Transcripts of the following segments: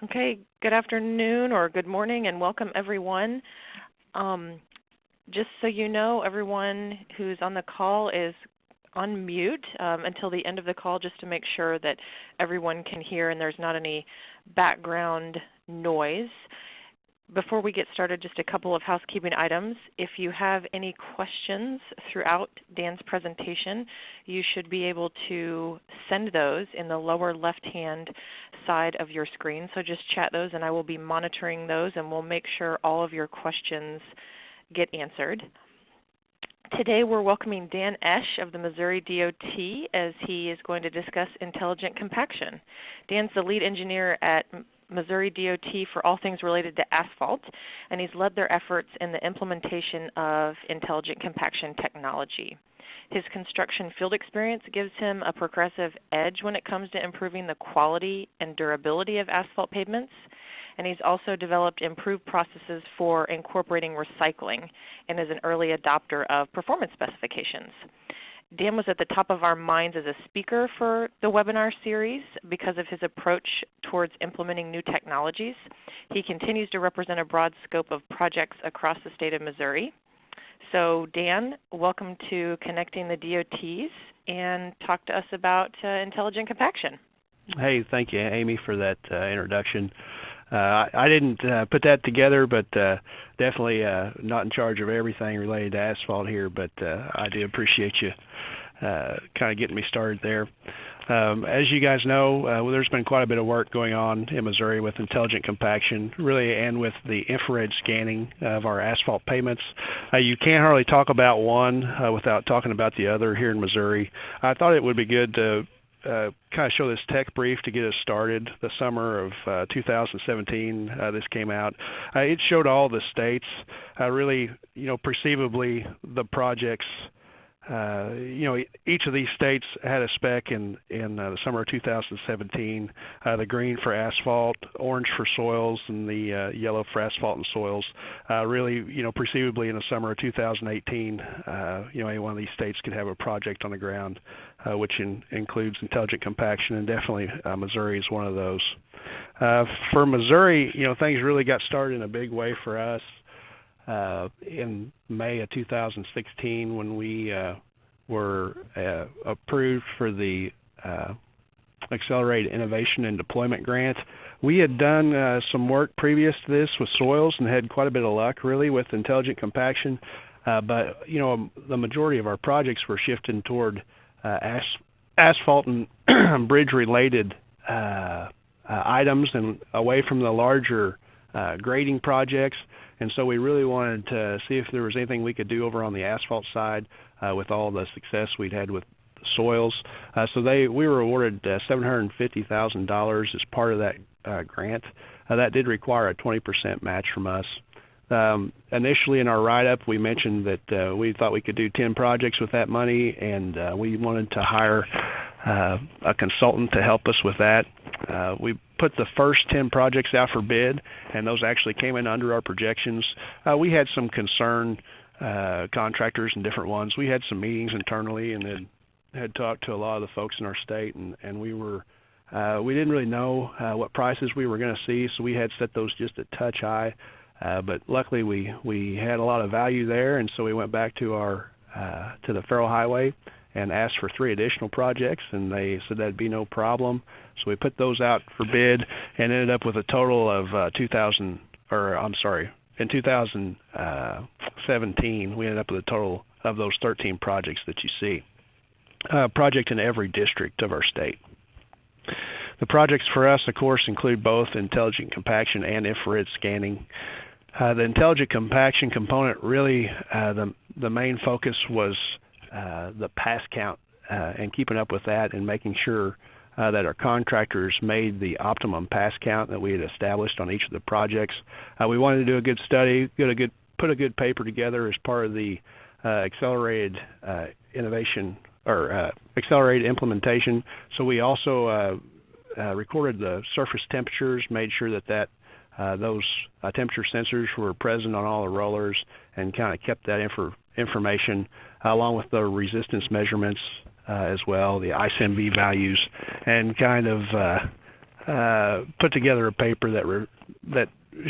Okay, good afternoon or good morning and welcome everyone. Just so you know, everyone who's on the call is on mute until the end of the call, just to make sure that everyone can hear and there's not any background noise. Before we get started, just a couple of housekeeping items. If you have any questions throughout Dan's presentation, you should be able to send those in the lower left-hand side of your screen. So just chat those and I will be monitoring those and we'll make sure all of your questions get answered. Today we're welcoming Dan Oesch of the Missouri DOT as he is going to discuss intelligent compaction. Dan's the lead engineer at Missouri DOT for all things related to asphalt, and he's led their efforts in the implementation of intelligent compaction technology. His construction field experience gives him a progressive edge when it comes to improving the quality and durability of asphalt pavements, and he's also developed improved processes for incorporating recycling and is an early adopter of performance specifications. Dan was at the top of our minds as a speaker for the webinar series because of his approach towards implementing new technologies. He continues to represent a broad scope of projects across the state of Missouri. So Dan, welcome to Connecting the DOTs and talk to us about intelligent compaction. Hey, thank you, Amy, for that introduction. I didn't put that together, but definitely not in charge of everything related to asphalt here, but I do appreciate you kind of getting me started there. As you guys know, there's been quite a bit of work going on in Missouri with intelligent compaction, really, and with the infrared scanning of our asphalt pavements. You can't hardly talk about one without talking about the other here in Missouri. I thought it would be good to kind of show this tech brief to get us started. The summer of 2017, this came out. It showed all the states, really, perceivably the projects. Each of these states had a spec in the summer of 2017. The green for asphalt, orange for soils, and the yellow for asphalt and soils. Really, perceivably in the summer of 2018, any one of these states could have a project on the ground, which includes intelligent compaction, and definitely Missouri is one of those. For Missouri, things really got started in a big way for us in May of 2016 when we were approved for the Accelerated Innovation and Deployment Grant. We had done some work previous to this with soils and had quite a bit of luck really with intelligent compaction, but the majority of our projects were shifting toward asphalt and bridge-related items and away from the larger grading projects. And so we really wanted to see if there was anything we could do over on the asphalt side with all the success we'd had with the soils. So we were awarded $750,000 as part of that grant. That did require a 20% match from us. Initially in our write-up, we mentioned that we thought we could do 10 projects with that money, and we wanted to hire a consultant to help us with that. We put the first 10 projects out for bid, and those actually came in under our projections. We had some concerned contractors and different ones. We had some meetings internally and then had talked to a lot of the folks in our state, and we didn't really know what prices we were going to see, so we had set those just a touch high. But luckily we had a lot of value there, and so we went back to the Federal Highway and asked for 3 additional projects, and they said that'd be no problem. So we put those out for bid and ended up with a total of in 2017 we ended up with a total of those 13 projects that you see. Project in every district of our state. The projects for us, of course, include both intelligent compaction and infrared scanning. The intelligent compaction component, really, the main focus was the pass count and keeping up with that and making sure that our contractors made the optimum pass count that we had established on each of the projects. We wanted to do a good study, put a good paper together as part of the accelerated innovation or accelerated implementation. So we also recorded the surface temperatures, made sure that those temperature sensors were present on all the rollers, and kind of kept that information along with the resistance measurements as well, the ISMV values, and kind of put together a paper that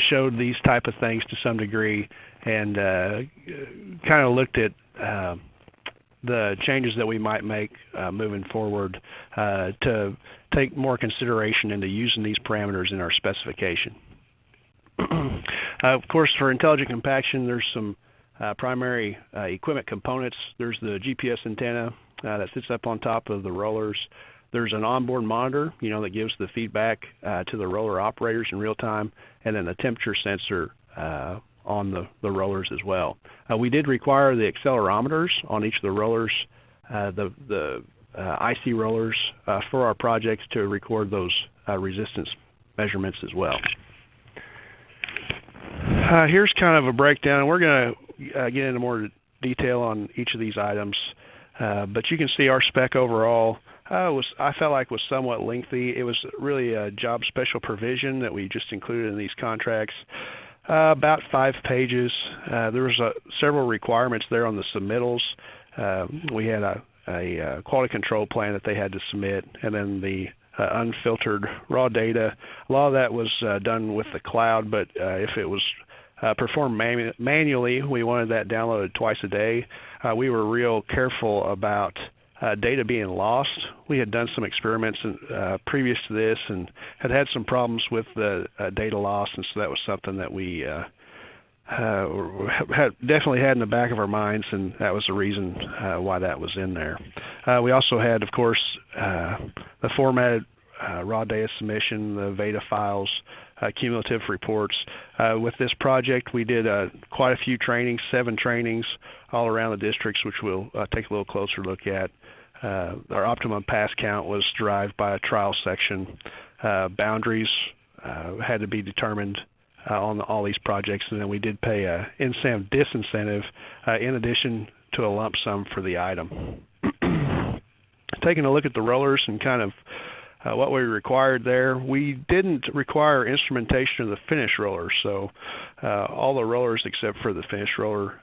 showed these type of things to some degree, and kind of looked at the changes that we might make moving forward to take more consideration into using these parameters in our specification. Of course, for intelligent compaction, there's some primary equipment components. There's the GPS antenna that sits up on top of the rollers. There's an onboard monitor, that gives the feedback to the roller operators in real time, and then the temperature sensor on the rollers as well. We did require the accelerometers on each of the rollers, the IC rollers, for our projects to record those resistance measurements as well. Here's kind of a breakdown. We're going to get into more detail on each of these items, but you can see our spec overall I felt like was somewhat lengthy. It was really a job special provision that we just included in these contracts. About 5 pages. There was several requirements there on the submittals. We had a quality control plan that they had to submit, and then the unfiltered raw data. A lot of that was done with the cloud, but if it was performed manually, we wanted that downloaded twice a day. We were real careful about data being lost. We had done some experiments previous to this and had some problems with the data loss, and so that was something that we definitely had in the back of our minds, and that was the reason why that was in there. We also had, of course, the formatted raw data submission, the VEDA files, cumulative reports. With this project, we did quite a few trainings, 7 trainings all around the districts, which we'll take a little closer look at. Our optimum pass count was derived by a trial section. Boundaries had to be determined on all these projects, and then we did pay an incentive disincentive in addition to a lump sum for the item. Taking a look at the rollers and kind of what we required there, we didn't require instrumentation of the finish rollers, so all the rollers except for the finish roller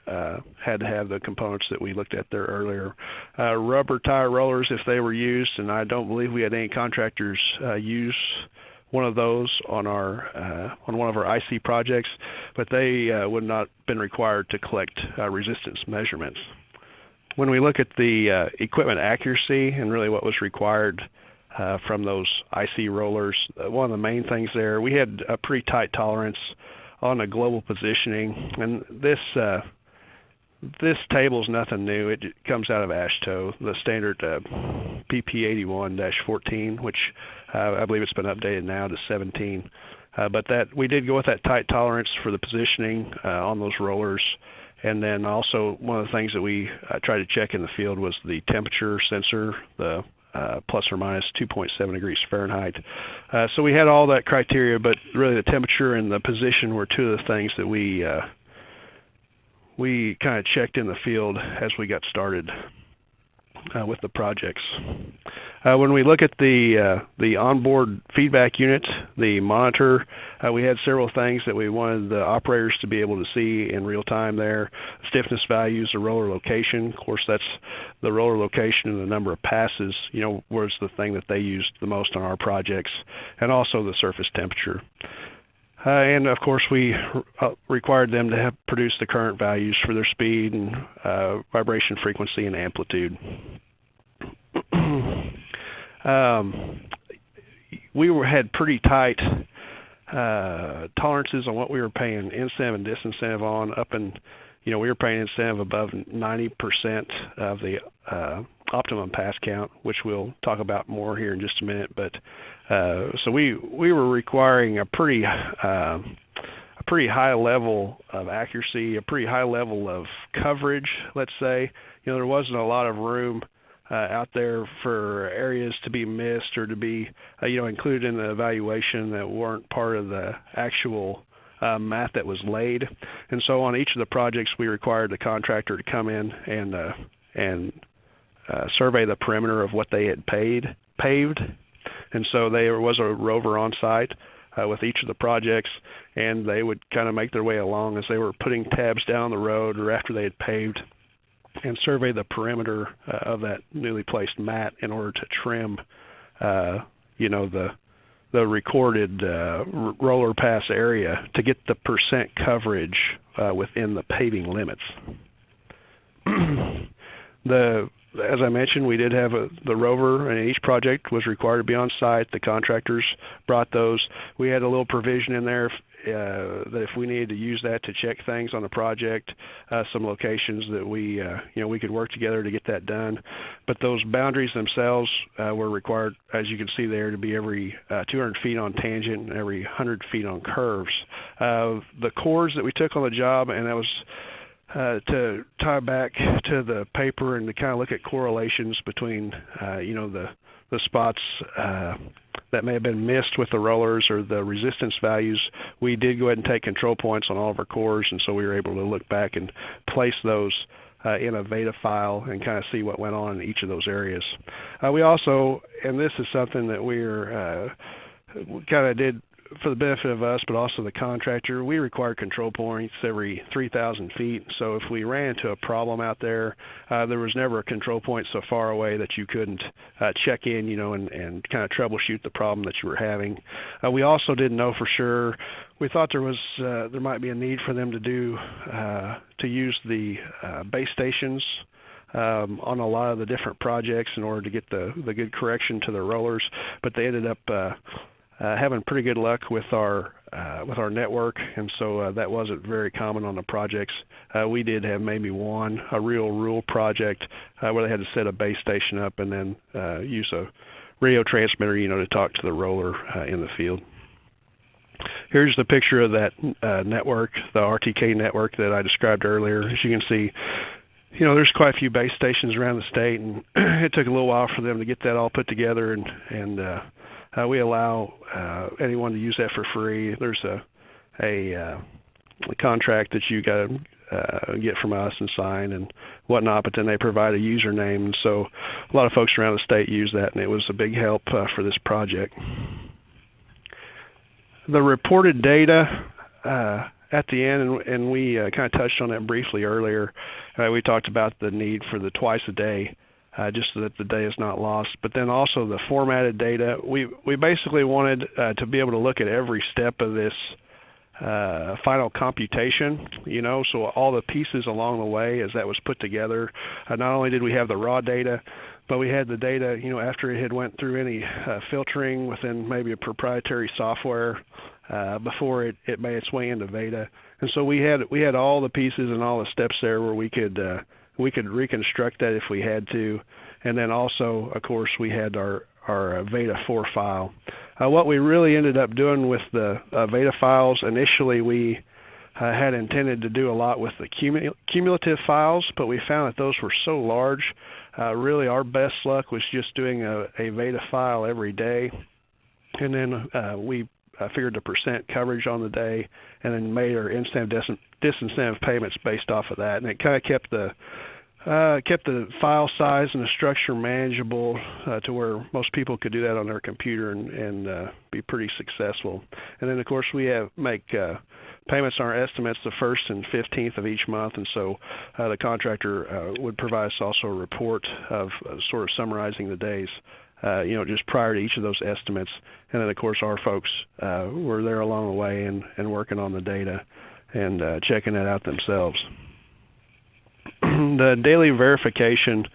had to have the components that we looked at there earlier. Rubber tire rollers if they were used, and I don't believe we had any contractors use one of those on one of our IC projects, but they would not have been required to collect resistance measurements. When we look at the equipment accuracy and really what was required from those IC rollers, one of the main things there, we had a pretty tight tolerance on the global positioning, and this table is nothing new. It comes out of AASHTO, the standard PP81-14, which I believe it's been updated now to 17. But that we did go with that tight tolerance for the positioning on those rollers. And then also one of the things that we tried to check in the field was the temperature sensor, the plus or minus 2.7 degrees Fahrenheit. So we had all that criteria, but really the temperature and the position were two of the things that we kind of checked in the field as we got started with the projects. When we look at the onboard feedback unit, the monitor, we had several things that we wanted the operators to be able to see in real time there. Stiffness values, the roller location. Of course, that's the roller location and the number of passes, was the thing that they used the most on our projects, and also the surface temperature. And of course, we required them to produce the current values for their speed and vibration frequency and amplitude. We had pretty tight tolerances on what we were paying incentive and disincentive on. We were paying incentive above 90% of the optimum pass count, which we'll talk about more here in just a minute. But so we were requiring a pretty high level of accuracy, a pretty high level of coverage. Let's say, there wasn't a lot of room out there for areas to be missed or to be included in the evaluation that weren't part of the actual mat that was laid. And so on each of the projects, we required the contractor to come in and survey the perimeter of what they had paved. And so there was a rover on site with each of the projects, and they would kind of make their way along as they were putting tabs down the road or after they had paved, and survey the perimeter of that newly placed mat in order to trim, the recorded roller pass area to get the percent coverage within the paving limits. As I mentioned, we did have the rover, and each project was required to be on site. The contractors brought those. We had a little provision in there that if we needed to use that to check things on the project, some locations that we could work together to get that done. But those boundaries themselves were required, as you can see there, to be every 200 feet on tangent and every 100 feet on curves. The cores that we took on the job, and that was to tie back to the paper and to kind of look at correlations between the spots that may have been missed with the rollers or the resistance values. We did go ahead and take control points on all of our cores, and so we were able to look back and place those in a Veda file and kind of see what went on in each of those areas. We also, and this is something that we're kind of did for the benefit of us, but also the contractor, we require control points every 3,000 feet. So if we ran into a problem out there, there was never a control point so far away that you couldn't check in, and kind of troubleshoot the problem that you were having. We also didn't know for sure. We thought there might be a need for them to use the base stations on a lot of the different projects in order to get the good correction to the rollers, but they ended up having pretty good luck with our network, and so that wasn't very common on the projects. We did have maybe a real rural project where they had to set a base station up and then use a radio transmitter, to talk to the roller in the field. Here's the picture of that network, the RTK network that I described earlier. As you can see, there's quite a few base stations around the state, and it took a little while for them to get that all put together, and we allow anyone to use that for free. There's a contract that you got to get from us and sign and whatnot, but then they provide a username, and so a lot of folks around the state use that, and it was a big help for this project. The reported data at the end, and we kind of touched on that briefly earlier, we talked about the need for the twice a day, just so that the data is not lost. But then also the formatted data. We basically wanted to be able to look at every step of this final computation, so all the pieces along the way as that was put together. Not only did we have the raw data, but we had the data, after it had went through any filtering within maybe a proprietary software before it made its way into Veda. And so we had all the pieces and all the steps there where we could reconstruct that if we had to. And then also, of course, we had our Veda 4 file. What we really ended up doing with the Veda files, initially we had intended to do a lot with the cumulative files, but we found that those were so large. Really our best luck was just doing a Veda file every day. And then we figured the percent coverage on the day and then made our disincentive payments based off of that. And it kind of kept the file size and the structure manageable to where most people could do that on their computer and be pretty successful. And then of course we make payments on our estimates the 1st and 15th of each month, and so the contractor would provide us also a report of sort of summarizing the days, just prior to each of those estimates. And then of course our folks were there along the way and working on the data and checking it out themselves. The daily verification,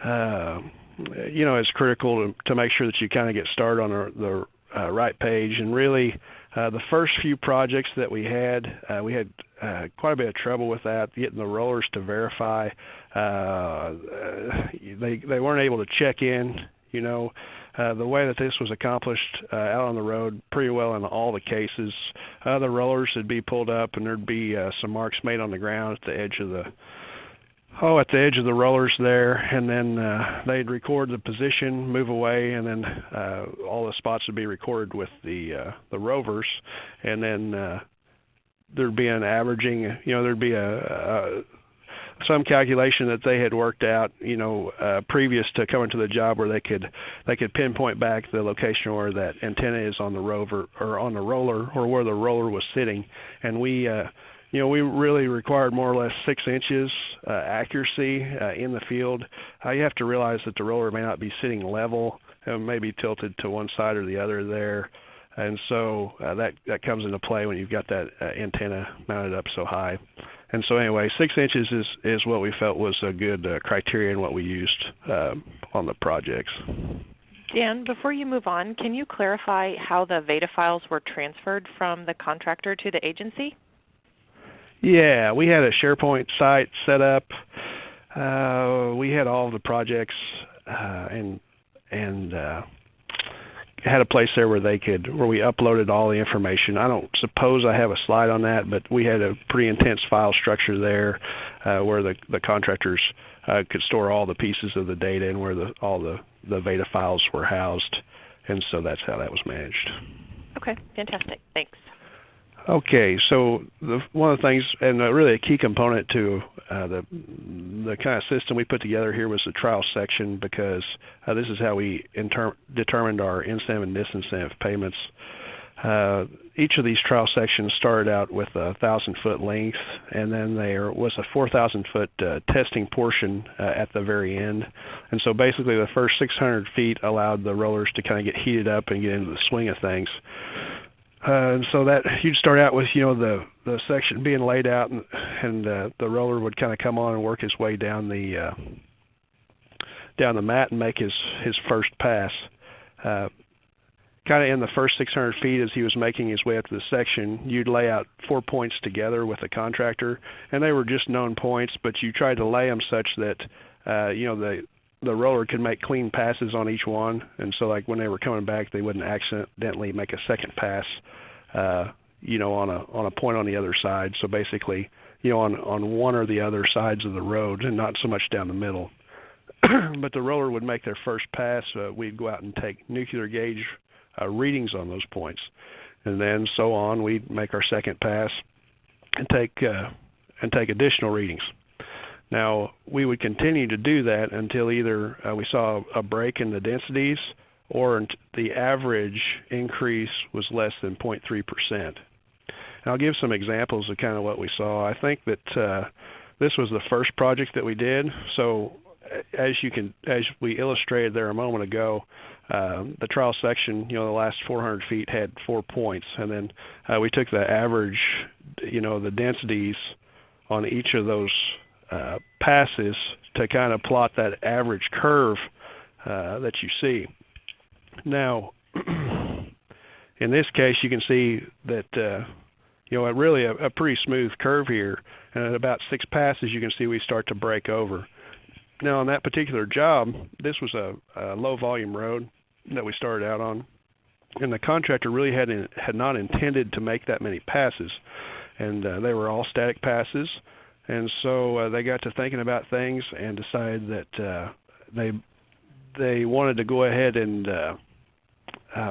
is critical to make sure that you kind of get started on the right page. And really, the first few projects that we had quite a bit of trouble with that, getting the rollers to verify. They weren't able to check in. The way that this was accomplished out on the road pretty well in all the cases. The rollers would be pulled up, and there'd be some marks made on the ground at the edge of the rollers there, and then they'd record the position, move away, and then all the spots would be recorded with the rovers, and then there'd be an averaging. There'd be some calculation that they had worked out, previous to coming to the job, where they could pinpoint back the location where that antenna is on the rover or on the roller, or where the roller was sitting, and we we really required more or less 6 inches accuracy in the field. You have to realize that the roller may not be sitting level, it may be tilted to one side or the other there. And so that comes into play when you've got that antenna mounted up so high. And so anyway, 6 inches is what we felt was a good criteria and what we used on the projects. Dan, before you move on, can you clarify how the Veda files were transferred from the contractor to the agency? Yeah, we had a SharePoint site set up. We had all of the projects and had a place there where we uploaded all the information. I don't suppose I have a slide on that, but we had a pretty intense file structure there where the contractors could store all the pieces of the data and where all the Veda files were housed, and so that's how that was managed. Okay, fantastic. Thanks. Okay, so one of the things, and really a key component to the kind of system we put together here was the trial section, because this is how we determined our incentive and disincentive payments. Each of these trial sections started out with a 1,000-foot length, and then there was a 4,000-foot testing portion at the very end. And so basically the first 600 feet allowed the rollers to kind of get heated up and get into the swing of things. And so that you'd start out with the section being laid out, and the roller would kind of come on and work his way down the mat and make his first pass. Kind of in the first 600 feet as he was making his way up to the section, you'd lay out 4 points together with the contractor, and they were just known points, but you tried to lay them such that the roller could make clean passes on each one, and so like when they were coming back, they wouldn't accidentally make a second pass, on a point on the other side. So basically, on one or the other sides of the road, and not so much down the middle. But the roller would make their first pass. We'd go out and take nuclear gauge readings on those points, and then so on. We'd make our second pass and take additional readings. Now, we would continue to do that until either we saw a break in the densities or the average increase was less than 0.3%. And I'll give some examples of kind of what we saw. I think that this was the first project that we did. So as we illustrated there a moment ago, the trial section, the last 400 feet had 4 points, and then we took the average, the densities on each of those passes to kind of plot that average curve that you see. Now, in this case, you can see that really a pretty smooth curve here, and at about 6 passes, you can see we start to break over. Now, on that particular job, this was a low volume road that we started out on, and the contractor really had not intended to make that many passes, and they were all static passes. And so they got to thinking about things and decided that they wanted to go ahead and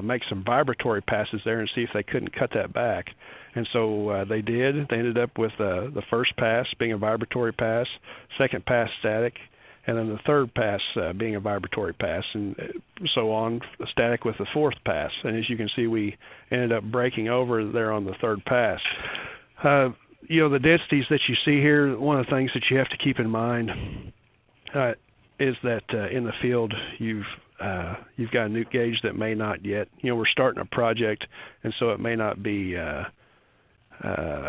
make some vibratory passes there and see if they couldn't cut that back. And so they did. They ended up with the first pass being a vibratory pass, second pass static, and then the third pass being a vibratory pass, and so on, static with the fourth pass. And as you can see, we ended up breaking over there on the third pass. The densities that you see here, one of the things that you have to keep in mind is that in the field you've got a nuke gauge that may not yet, we're starting a project, and so it may not be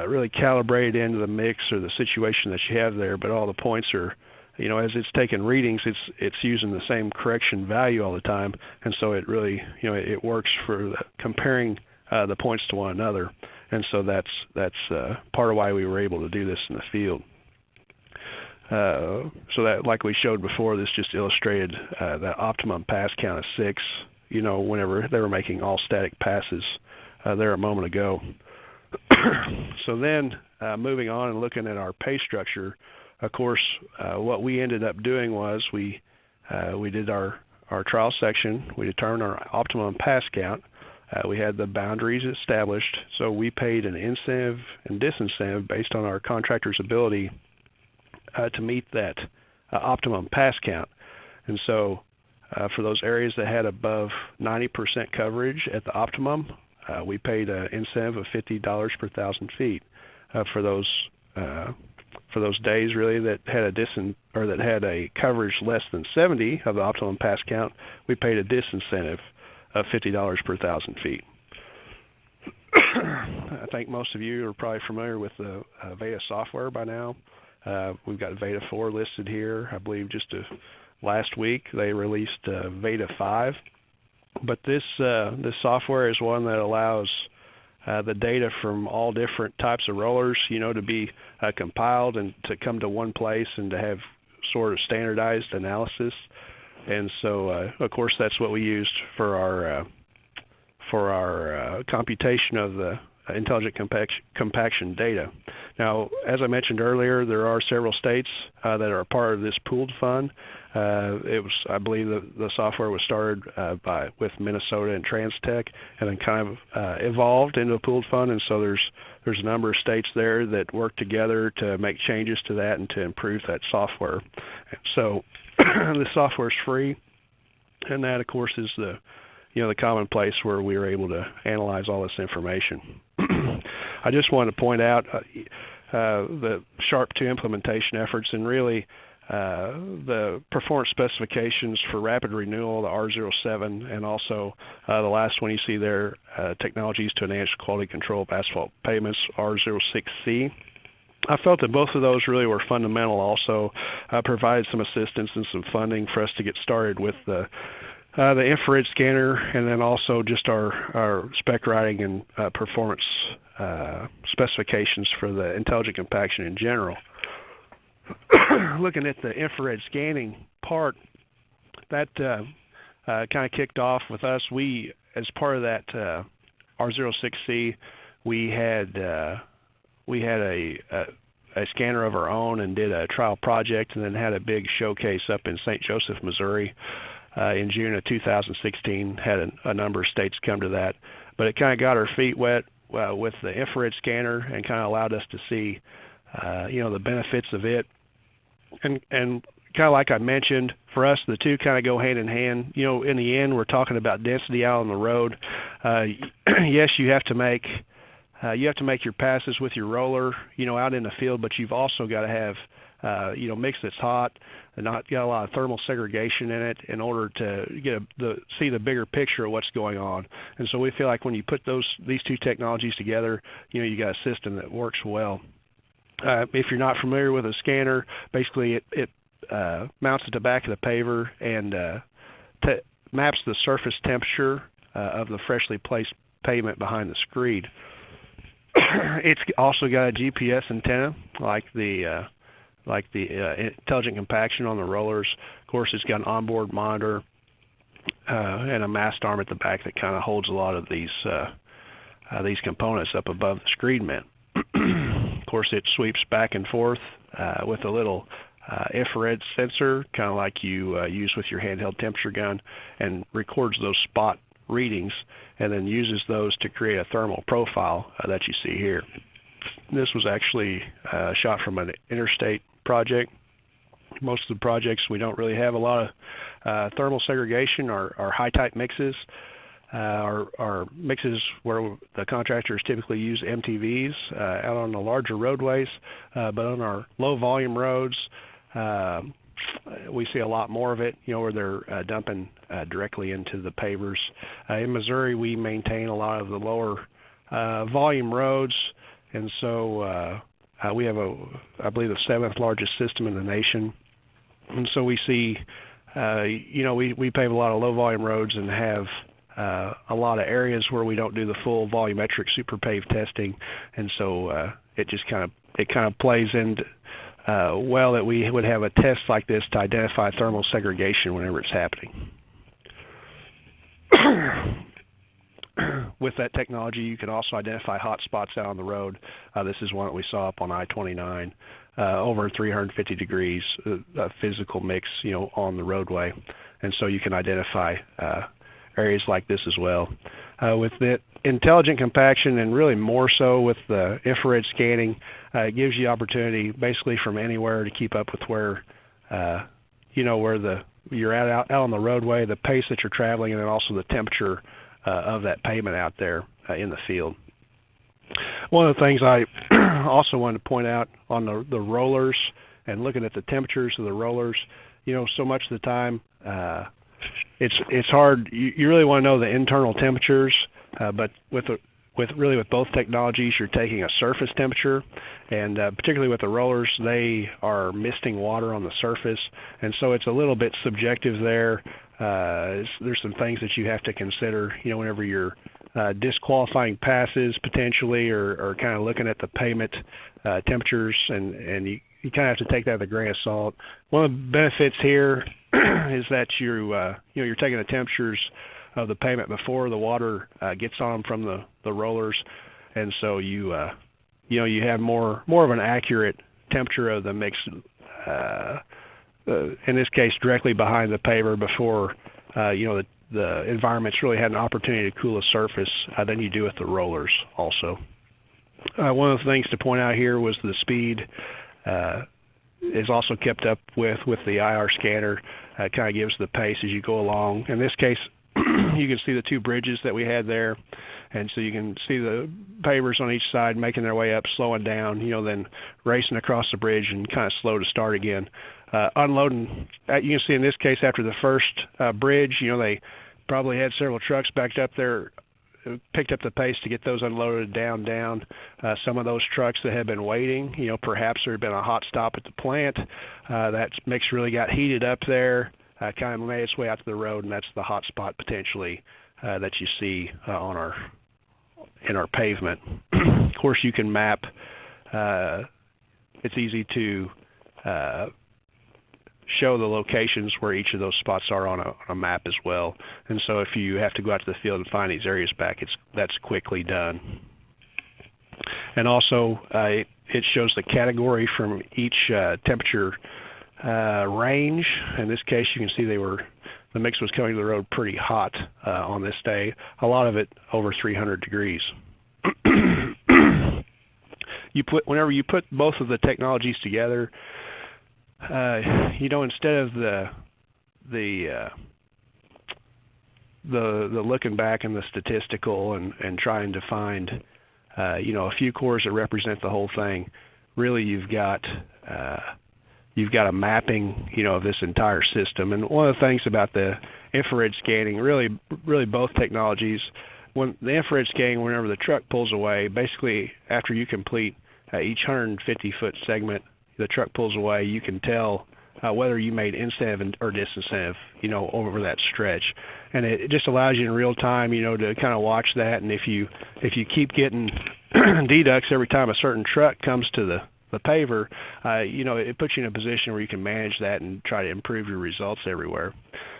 really calibrated into the mix or the situation that you have there, but all the points are, as it's taking readings, it's using the same correction value all the time, and so it really, it works for comparing the points to one another. And so that's part of why we were able to do this in the field. So that, like we showed before, this just illustrated that optimum pass count of 6, whenever they were making all static passes there a moment ago. So then moving on and looking at our pay structure, of course, what we ended up doing was we did our trial section. We determined our optimum pass count. We had the boundaries established, so we paid an incentive and disincentive based on our contractor's ability to meet that optimum pass count. And so for those areas that had above 90% coverage at the optimum, we paid an incentive of $50 per 1,000 feet. For those for those days really that had that had a coverage less than 70 of the optimum pass count, we paid a disincentive of $50 per 1,000 feet. I think most of you are probably familiar with the Veda software by now. We've got Veda 4 listed here. I believe just last week they released Veda 5. But this software is one that allows the data from all different types of rollers, to be compiled and to come to one place and to have sort of standardized analysis. And so, of course, that's what we used for our computation of the intelligent compaction data. Now, as I mentioned earlier, there are several states that are a part of this pooled fund. I believe the software was started with Minnesota and Trans-Tech, and then kind of evolved into a pooled fund. And so there's a number of states there that work together to make changes to that and to improve that software. So the software is free, and that, of course, is the common place where we were able to analyze all this information. I just wanted to point out the SHARP 2 implementation efforts, and really the performance specifications for rapid renewal, the R07, and also the last one you see there, technologies to enhance quality control of asphalt pavements, R06C. I felt that both of those really were fundamental. Also provided some assistance and some funding for us to get started with the infrared scanner, and then also just our spec writing and performance specifications for the intelligent compaction in general. Looking at the infrared scanning part, that kind of kicked off with us. We, as part of that R06C, we had a scanner of our own and did a trial project, and then had a big showcase up in St. Joseph, Missouri. In June of 2016, had a number of states come to that, but it kind of got our feet wet with the infrared scanner and kind of allowed us to see, the benefits of it. And kind of like I mentioned, for us, the two kind of go hand in hand. In the end, we're talking about density out on the road. Yes, you have to make your passes with your roller, out in the field, but you've also got to have mix that's hot and not got a lot of thermal segregation in it in order to see the bigger picture of what's going on. And so we feel like when you put these two technologies together, you got a system that works well. If you're not familiar with a scanner, basically it mounts at the back of the paver and maps the surface temperature of the freshly placed pavement behind the screed. It's also got a GPS antenna like the intelligent compaction on the rollers. Of course, it's got an onboard monitor and a mast arm at the back that kind of holds a lot of these components up above the screed mint. Of course, it sweeps back and forth with a little infrared sensor, kind of like you use with your handheld temperature gun, and records those spot readings, and then uses those to create a thermal profile that you see here. This was actually shot from an interstate project. Most of the projects, we don't really have a lot of thermal segregation or high-type mixes. Our mixes where the contractors typically use MTVs out on the larger roadways, but on our low-volume roads, we see a lot more of it, where they're dumping directly into the pavers. In Missouri, we maintain a lot of the lower volume roads, and so we have I believe, the 7th largest system in the nation. And so we see, we pave a lot of low volume roads and have a lot of areas where we don't do the full volumetric super pave testing, and so it just kind of plays in well that we would have a test like this to identify thermal segregation whenever it's happening. With that technology, you can also identify hot spots out on the road. This is one that we saw up on I-29, over 350 degrees physical mix, on the roadway, and so you can identify areas like this as well. With the intelligent compaction, and really more so with the infrared scanning, it gives you opportunity basically from anywhere to keep up with where you're out on the roadway, the pace that you're traveling, and then also the temperature of that pavement out there in the field. One of the things I also wanted to point out on the rollers and looking at the temperatures of the rollers, so much of the time it's hard. You really want to know the internal temperatures, but with both technologies, you're taking a surface temperature, and particularly with the rollers, they are misting water on the surface, and so it's a little bit subjective there. There's some things that you have to consider, whenever you're disqualifying passes potentially, or kind of looking at the pavement temperatures, and you kind of have to take that with a grain of salt. One of the benefits here is that you're taking the temperatures of the pavement before the water gets on them from the rollers, and so you have more of an accurate temperature of the mix. In this case, directly behind the paver before the environment's really had an opportunity to cool the surface than you do with the rollers also. One of the things to point out here was the speed is also kept up with the IR scanner. Kind of gives the pace as you go along. In this case, you can see the two bridges that we had there, and so you can see the pavers on each side making their way up, slowing down, then racing across the bridge and kind of slow to start again. Unloading, you can see in this case after the first bridge, they probably had several trucks backed up there, picked up the pace to get those unloaded down. Some of those trucks that had been waiting, perhaps there had been a hot stop at the plant. That mix really got heated up there, kind of made its way out to the road, and that's the hot spot potentially that you see in our pavement. Of course, you can map. It's easy to show the locations where each of those spots are on a map as well. And so if you have to go out to the field and find these areas back, that's quickly done. And also it shows the category from each temperature range. In this case, you can see the mix was coming to the road pretty hot on this day, a lot of it over 300 degrees. Whenever you put both of the technologies together, instead of the looking back and the statistical and trying to find a few cores that represent the whole thing, really you've got a mapping of this entire system. And one of the things about the infrared scanning, really both technologies, when the infrared scanning, whenever the truck pulls away, basically after you complete each 150-foot segment, the truck pulls away, you can tell whether you made incentive or disincentive, over that stretch. And it just allows you in real time, to kind of watch that. And if you keep getting deducts every time a certain truck comes to the paver, it puts you in a position where you can manage that and try to improve your results everywhere.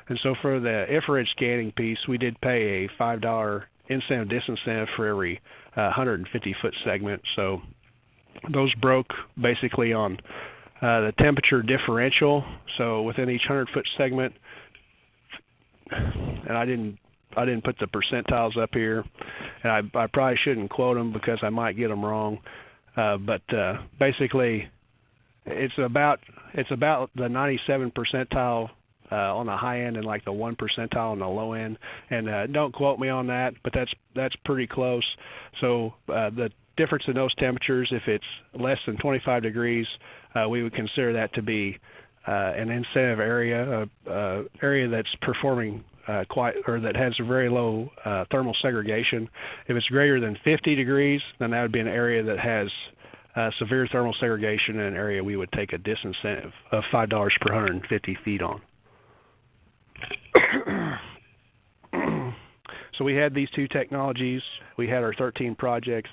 And so for the infrared scanning piece, we did pay a $5 incentive disincentive for every 150-foot segment. So those broke basically on the temperature differential. So within each 100-foot segment, and I didn't put the percentiles up here, and I probably shouldn't quote them because I might get them wrong. But basically, it's about the 97 percentile on the high end and like the 1 percentile on the low end. And don't quote me on that, but that's pretty close. So the difference in those temperatures, if it's less than 25 degrees, we would consider that to be an incentive area, area that's performing that has a very low thermal segregation. If it's greater than 50 degrees, then that would be an area that has severe thermal segregation, and an area we would take a disincentive of $5 per 150 feet on. So we had these two technologies. We had our 13 projects.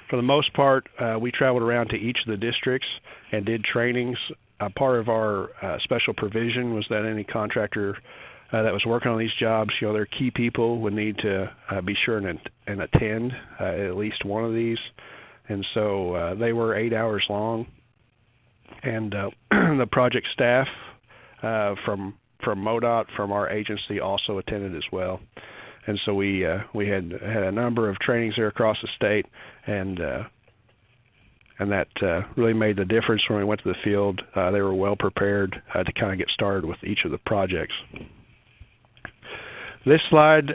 For the most part, we traveled around to each of the districts and did trainings. Part of our special provision was that any contractor that was working on these jobs, their key people would need to be sure and attend at least one of these. And so they were 8 hours long. And the project staff from MODOT, from our agency, also attended as well. And so we had a number of trainings there across the state, and that really made the difference when we went to the field. They were well prepared to kind of get started with each of the projects. This slide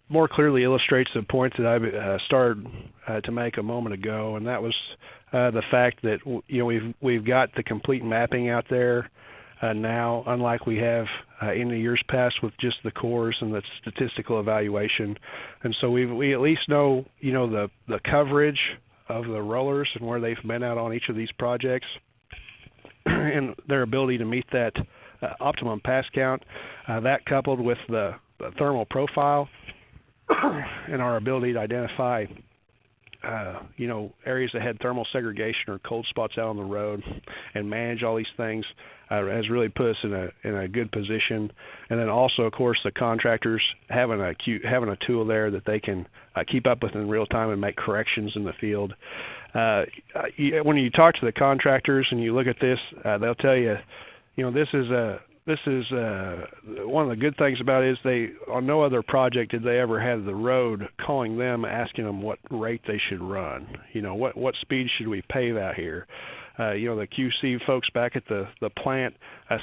more clearly illustrates the point that I started to make a moment ago, and that was the fact that we've got the complete mapping out there now, unlike we have in the years past with just the cores and the statistical evaluation. And so we at least know the coverage of the rollers and where they've been out on each of these projects, and their ability to meet that optimum pass count. That coupled with the thermal profile and our ability to identify areas that had thermal segregation or cold spots out on the road and manage all these things has really put us in a good position. And then also, of course, the contractors having a tool there that they can keep up with in real time and make corrections in the field. When you talk to the contractors and you look at this, they'll tell you, this is one of the good things about it is on no other project did they ever have the road calling them, asking them what rate they should run. What speed should we pave out here? The QC folks back at the plant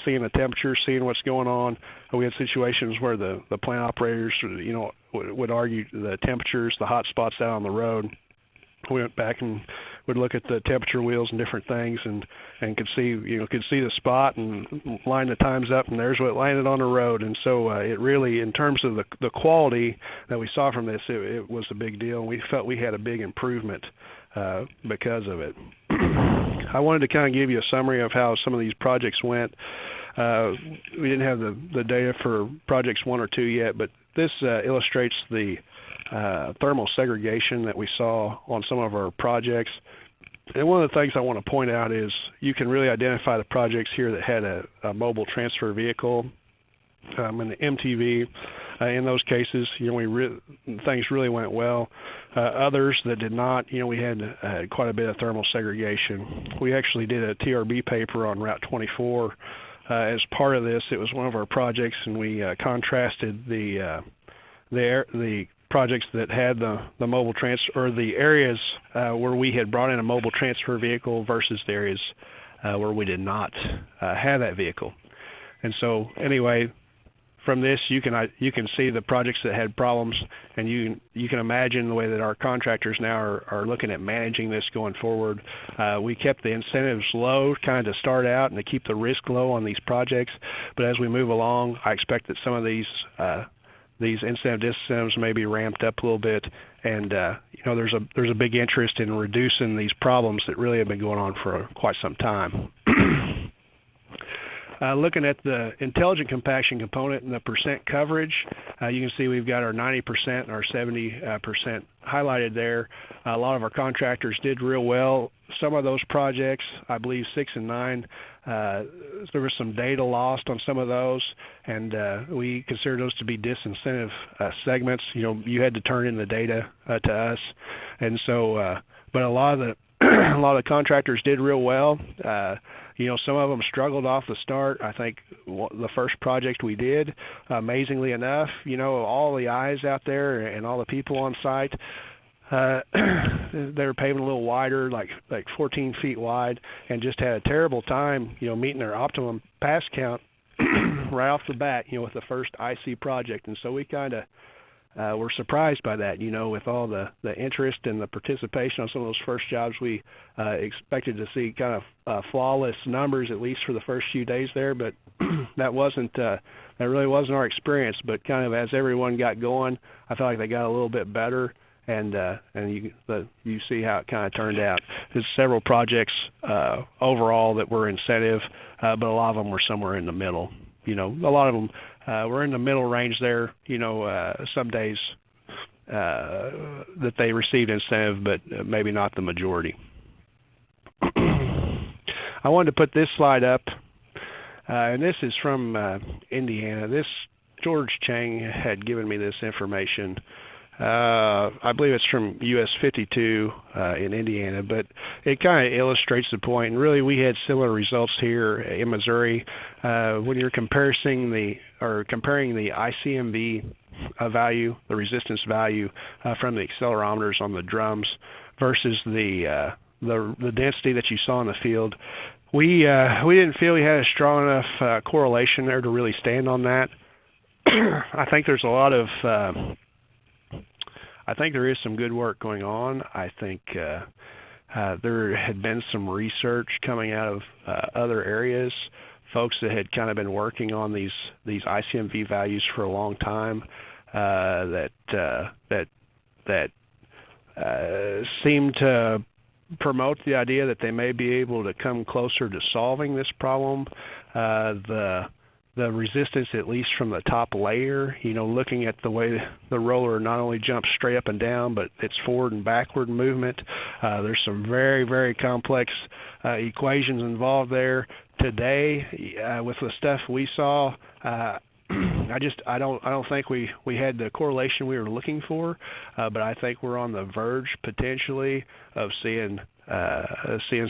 seeing the temperature, seeing what's going on. We had situations where the plant operators would argue the temperatures, the hot spots out on the road. We went back and would look at the temperature wheels and different things, and could see the spot and line the times up, and there's what landed on the road. And so it really, in terms of the quality that we saw from this, it was a big deal, and we felt we had a big improvement because of it. I wanted to kind of give you a summary of how some of these projects went. We didn't have the data for projects 1 or 2 yet, but this illustrates the thermal segregation that we saw on some of our projects. And one of the things I want to point out is you can really identify the projects here that had a mobile transfer vehicle and the MTV. In those cases, things really went well. Others that did not, we had quite a bit of thermal segregation. We actually did a TRB paper on Route 24 as part of this. It was one of our projects, and we contrasted the projects that had the mobile transfer, or the areas where we had brought in a mobile transfer vehicle versus the areas where we did not have that vehicle. And so anyway, from this you can see the projects that had problems, and you can imagine the way that our contractors now are looking at managing this going forward. We kept the incentives low kind of to start out and to keep the risk low on these projects, but as we move along, I expect that some of these incentive disincentives may be ramped up a little bit, and there's a big interest in reducing these problems that really have been going on for quite some time. Looking at the intelligent compaction component and the percent coverage, you can see we've got our 90% and our 70% highlighted there. A lot of our contractors did real well. Some of those projects, I believe 6 and 9, there was some data lost on some of those, and we consider those to be disincentive segments. You had to turn in the data to us, and so but a lot of the contractors did real well. Some of them struggled off the start. I think the first project we did, amazingly enough, all the eyes out there and all the people on site, they were paving a little wider, like 14 feet wide, and just had a terrible time, meeting their optimum pass count right off the bat, with the first IC project. And so we kind of were surprised by that, with all the interest and the participation on some of those first jobs. We expected to see kind of flawless numbers, at least for the first few days there, but that really wasn't our experience. But kind of as everyone got going, I felt like they got a little bit better, and you see how it kind of turned out. There's several projects overall that were incentive, but a lot of them were somewhere in the middle. A lot of them we're in the middle range there. Some days that they received incentive, but maybe not the majority. I wanted to put this slide up, and this is from Indiana. George Chang had given me this information. I believe it's from US 52 in Indiana, but it kind of illustrates the point. And really, we had similar results here in Missouri. When you're comparing the ICMV value, the resistance value from the accelerometers on the drums versus the density that you saw in the field, we didn't feel we had a strong enough correlation there to really stand on that. I think there's a lot of I think there is some good work going on. I think there had been some research coming out of other areas, folks that had kind of been working on these ICMV values for a long time that seem to promote the idea that they may be able to come closer to solving this problem. The resistance, at least from the top layer, looking at the way the roller not only jumps straight up and down, but its forward and backward movement. There's some very, very complex equations involved there. Today, with the stuff we saw, I don't think we had the correlation we were looking for, but I think we're on the verge potentially of seeing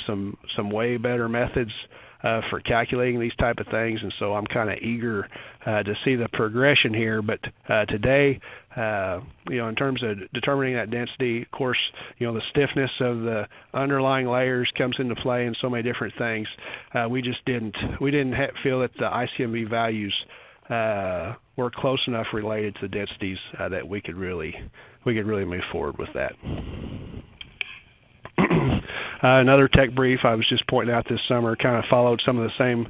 some way better methods for calculating these type of things, and so I'm kind of eager to see the progression here. But today, in terms of determining that density, of course, the stiffness of the underlying layers comes into play in so many different things. We didn't feel that the ICMV values were close enough related to the densities that we could really move forward with that. Another tech brief I was just pointing out this summer kind of followed some of the same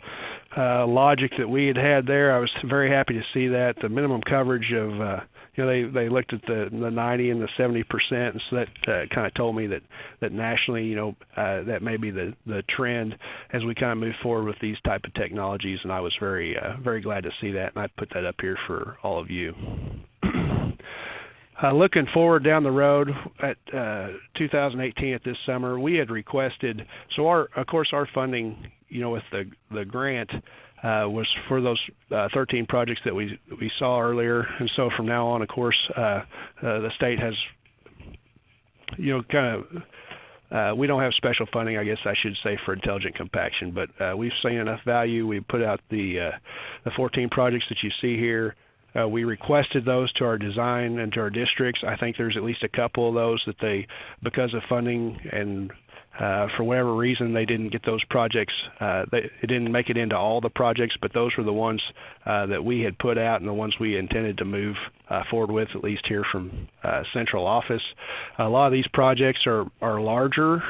logic that we had there. I was very happy to see that the minimum coverage of they looked at the 90 and the 70%, and so that kind of told me that nationally, that may be the trend as we kind of move forward with these type of technologies, and I was very glad to see that, and I put that up here for all of you. Looking forward down the road at 2018 at this summer, we had requested, so of course our funding, with the grant was for those 13 projects that we saw earlier, and so from now on, of course, the state has, we don't have special funding, I guess I should say, for intelligent compaction, but we've seen enough value. We put out the 14 projects that you see here. We requested those to our design and to our districts. I think there's at least a couple of those that because of funding and for whatever reason, they didn't get those projects. It didn't make it into all the projects, but those were the ones that we had put out and the ones we intended to move forward with, at least here from central office. A lot of these projects are larger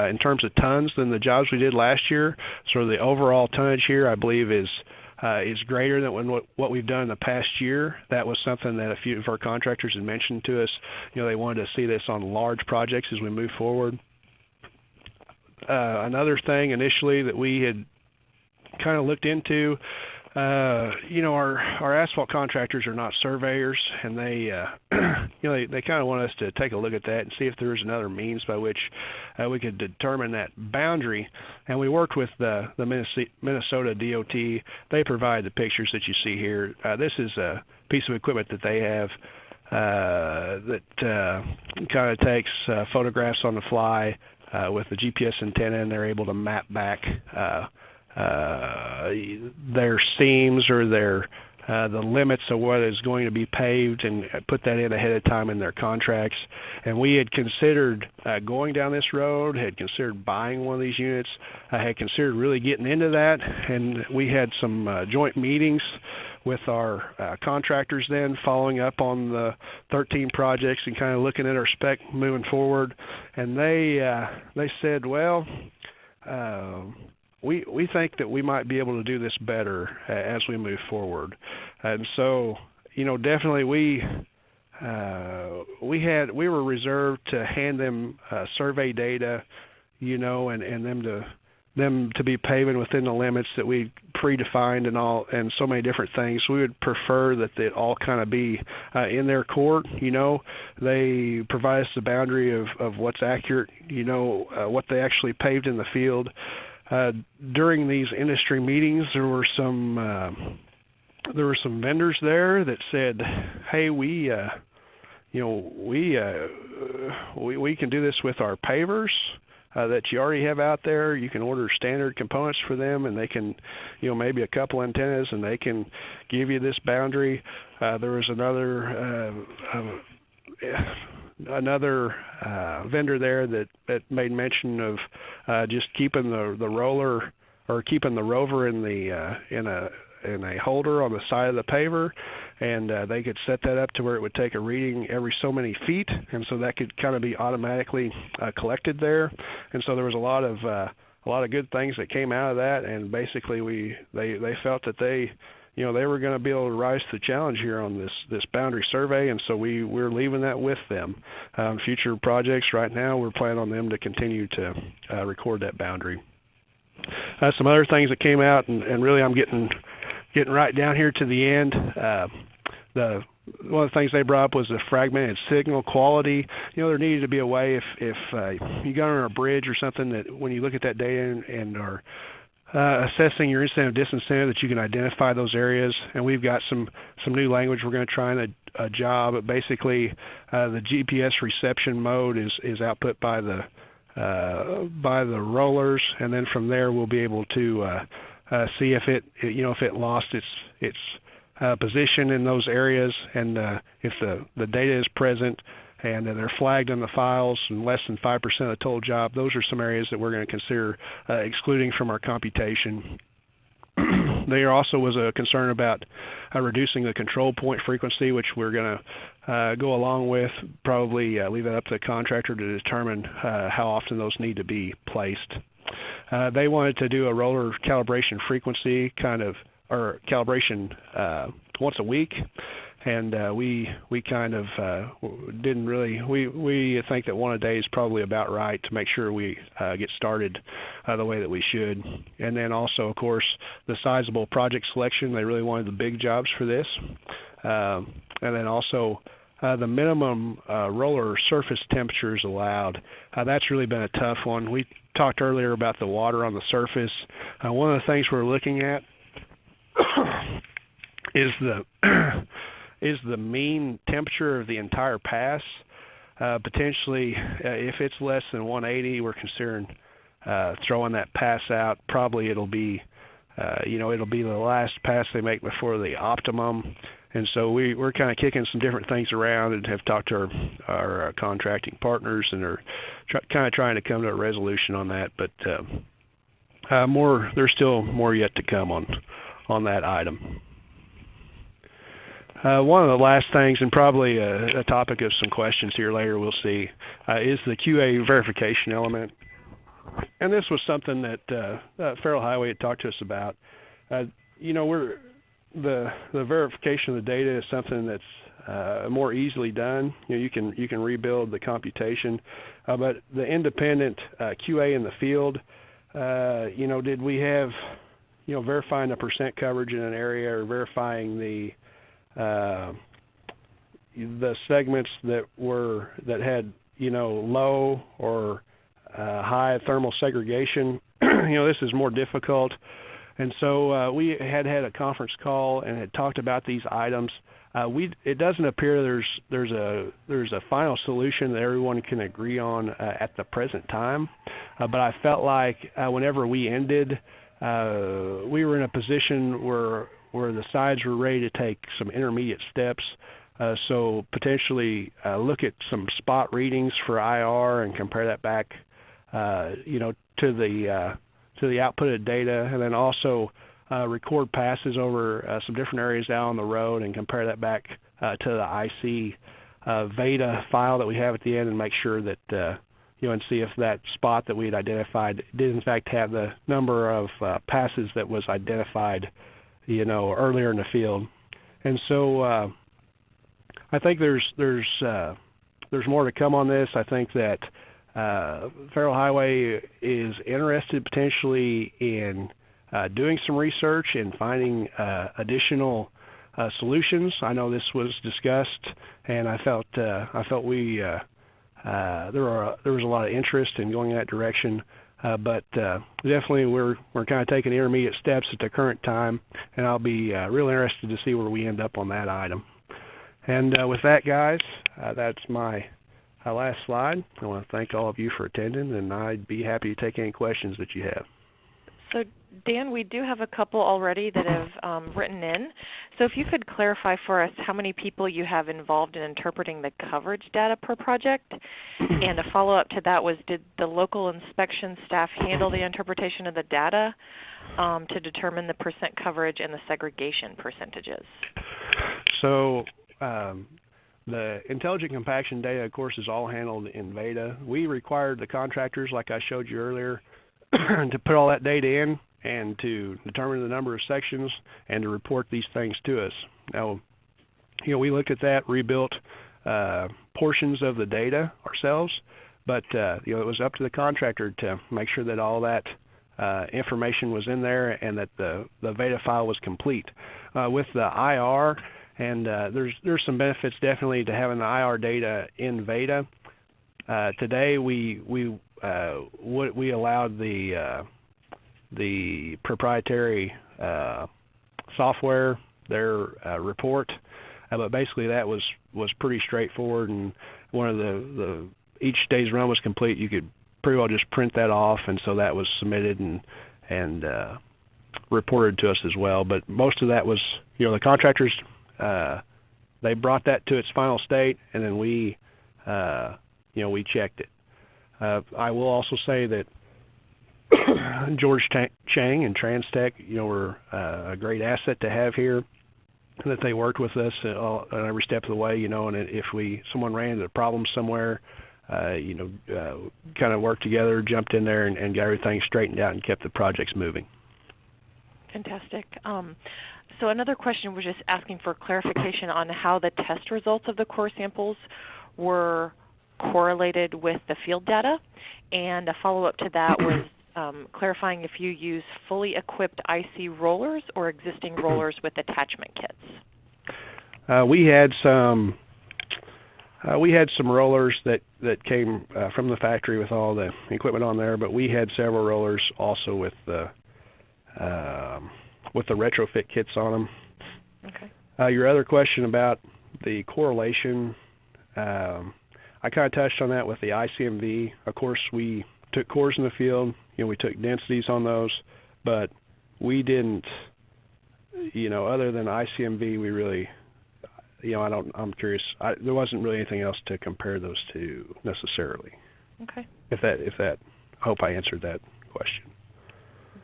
in terms of tons than the jobs we did last year. So the overall tonnage here, I believe, is greater than what we've done in the past year. That was something that a few of our contractors had mentioned to us. They wanted to see this on large projects as we move forward. Another thing initially that we had kind of looked into, our asphalt contractors are not surveyors, and they kind of want us to take a look at that and see if there's another means by which we could determine that boundary. And we worked with the Minnesota DOT. They provide the pictures that you see here. This is a piece of equipment that they have that kind of takes photographs on the fly with the GPS antenna, and they're able to map back their seams or the limits of what is going to be paved and put that in ahead of time in their contracts. And we had considered going down this road, had considered buying one of these units, had considered really getting into that, and we had some joint meetings with our contractors then, following up on the 13 projects and kind of looking at our spec moving forward. And they said, well, we think that we might be able to do this better as we move forward. And so, definitely we were reserved to hand them survey data, and them to be paving within the limits that we predefined and so many different things. We would prefer that they all kind of be in their court. They provide us the boundary of what's accurate, what they actually paved in the field. During these industry meetings, there were some vendors there that said, "Hey, we can do this with our pavers that you already have out there. You can order standard components for them, and they can, maybe a couple antennas, and they can give you this boundary." There was another vendor there that made mention of just keeping the roller or keeping the rover in a holder on the side of the paver, and they could set that up to where it would take a reading every so many feet, and so that could kind of be automatically collected there. And so there was a lot of good things that came out of that, and basically they felt that they were going to be able to rise to the challenge here on this boundary survey, and so we're leaving that with them. Future projects right now, we're planning on them to continue to record that boundary. Some other things that came out, and really I'm getting right down here to the end. One of the things they brought up was the fragmented signal quality. There needed to be a way if you got on a bridge or something, that when you look at that data and are assessing your incentive disincentive, that you can identify those areas. And we've got some new language we're going to try in a job. But basically, the GPS reception mode is output by the rollers, and then from there we'll be able to see if it lost its position in those areas, and if the data is present and they're flagged in the files and less than 5% of the total job. Those are some areas that we're going to consider excluding from our computation. There also was a concern about reducing the control point frequency, which we're going to go along with, probably leave it up to the contractor to determine how often those need to be placed. They wanted to do a roller calibration frequency or calibration once a week, and we kind of didn't really. We think that one a day is probably about right to make sure we get started the way that we should. And then also, of course, the sizable project selection. They really wanted the big jobs for this, and then also the minimum roller surface temperatures allowed. That's really been a tough one. We talked earlier about the water on the surface. One of the things we're looking at is the mean temperature of the entire pass. Potentially, if it's less than 180, we're considering throwing that pass out. Probably it'll be the last pass they make before the optimum. And so we're kind of kicking some different things around and have talked to our contracting partners, and are kind of trying to come to a resolution on that. But there's still more yet to come on that item. One of the last things, and probably a topic of some questions here later, we'll see, is the QA verification element. And this was something that Federal Highway had talked to us about. The verification of the data is something that's more easily done. You can rebuild the computation, but the independent QA in the field, did we have verifying the percent coverage in an area, or verifying the segments that had low or high thermal segregation. This is more difficult, and so we had a conference call and had talked about these items. It doesn't appear there's a final solution that everyone can agree on at the present time, but I felt like whenever we ended, we were in a position where the sides were ready to take some intermediate steps. So potentially look at some spot readings for IR and compare that back, to the outputted data, and then also record passes over some different areas out on the road and compare that back to the IC Veda file that we have at the end, and make sure that and see if that spot that we had identified did in fact have the number of passes that was identified earlier in the field. And so I think there's more to come on this. I think that Federal Highway is interested potentially in doing some research and finding additional solutions. I know this was discussed, and I felt we there was a lot of interest in going in that direction. But definitely we're kind of taking intermediate steps at the current time, and I'll be real interested to see where we end up on that item. And with that, guys, that's my last slide. I want to thank all of you for attending, and I'd be happy to take any questions that you have. So Dan, we do have a couple already that have written in. So if you could clarify for us how many people you have involved in interpreting the coverage data per project. And a follow-up to that was, did the local inspection staff handle the interpretation of the data to determine the percent coverage and the segregation percentages? So the intelligent compaction data, of course, is all handled in VEDA. We required the contractors, like I showed you earlier, to put all that data in and to determine the number of sections and to report these things to us. Now, we looked at that, rebuilt portions of the data ourselves, but it was up to the contractor to make sure that all that information was in there and that the VEDA file was complete. With the IR, and there's some benefits definitely to having the IR data in VEDA. Today we allowed the proprietary software, their report, but basically that was pretty straightforward, and one of each day's run was complete. You could pretty well just print that off, and so that was submitted and reported to us as well. But most of that was, the contractors, they brought that to its final state, and then we checked it. I will also say that George Chang and Transtech, were a great asset to have here, that they worked with us at every step of the way, and if someone ran into a problem somewhere, kind of worked together, jumped in there and got everything straightened out and kept the projects moving. Fantastic. So another question was just asking for clarification on how the test results of the core samples were correlated with the field data, and a follow-up to that was clarifying if you use fully equipped IC rollers or existing rollers with attachment kits. We had some rollers that came from the factory with all the equipment on there, but we had several rollers also with the retrofit kits on them. Okay. Your other question about the correlation, I kind of touched on that with the ICMV. Of course, we took cores in the field. We took densities on those, but we didn't, other than ICMV, we really, I'm curious. There wasn't really anything else to compare those to necessarily. Okay. I hope I answered that question.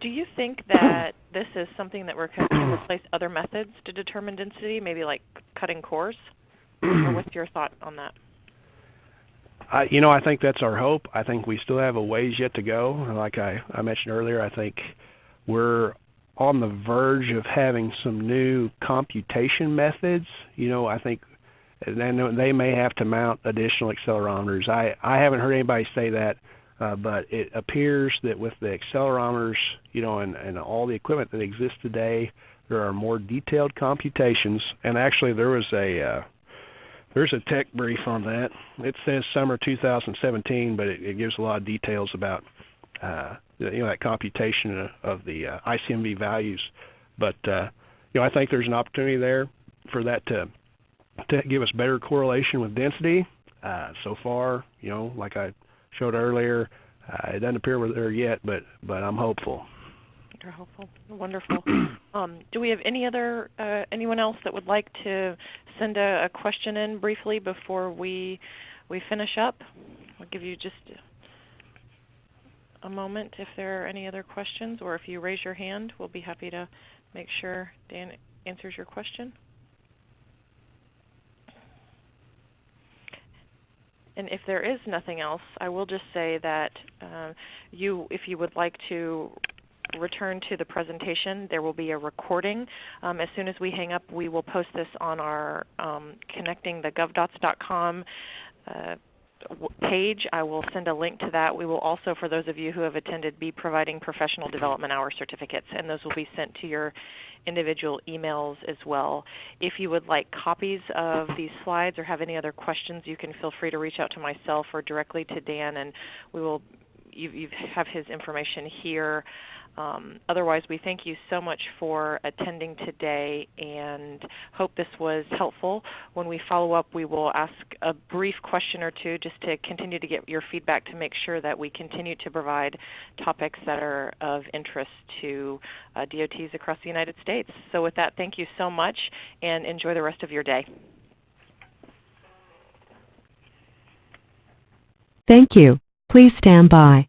Do you think that this is something that can replace other methods to determine density, maybe like cutting cores? Or what's your thought on that? I think that's our hope. I think we still have a ways yet to go. Like I mentioned earlier, I think we're on the verge of having some new computation methods. I think they may have to mount additional accelerometers. I haven't heard anybody say that, but it appears that with the accelerometers, and all the equipment that exists today, there are more detailed computations. And actually, there's a tech brief on that. It says summer 2017, but it gives a lot of details about that computation of the ICMV values. But I think there's an opportunity there for that to give us better correlation with density. So far, like I showed earlier, it doesn't appear we're there yet, but I'm hopeful. You're hopeful. Wonderful. Do we have anyone else that would like to send a question in briefly before we finish up? I'll give you just a moment if there are any other questions, or if you raise your hand, we'll be happy to make sure Dan answers your question. And if there is nothing else, I will just say that if you would like to return to the presentation, there will be a recording. As soon as we hang up, we will post this on our connectingthegovdots.com page. I will send a link to that. We will also, for those of you who have attended, be providing professional development hour certificates, and those will be sent to your individual emails as well. If you would like copies of these slides or have any other questions, you can feel free to reach out to myself or directly to Dan, and you have his information here. Otherwise, we thank you so much for attending today and hope this was helpful. When we follow up, we will ask a brief question or two just to continue to get your feedback to make sure that we continue to provide topics that are of interest to DOTs across the United States. So with that, thank you so much and enjoy the rest of your day. Thank you. Please stand by.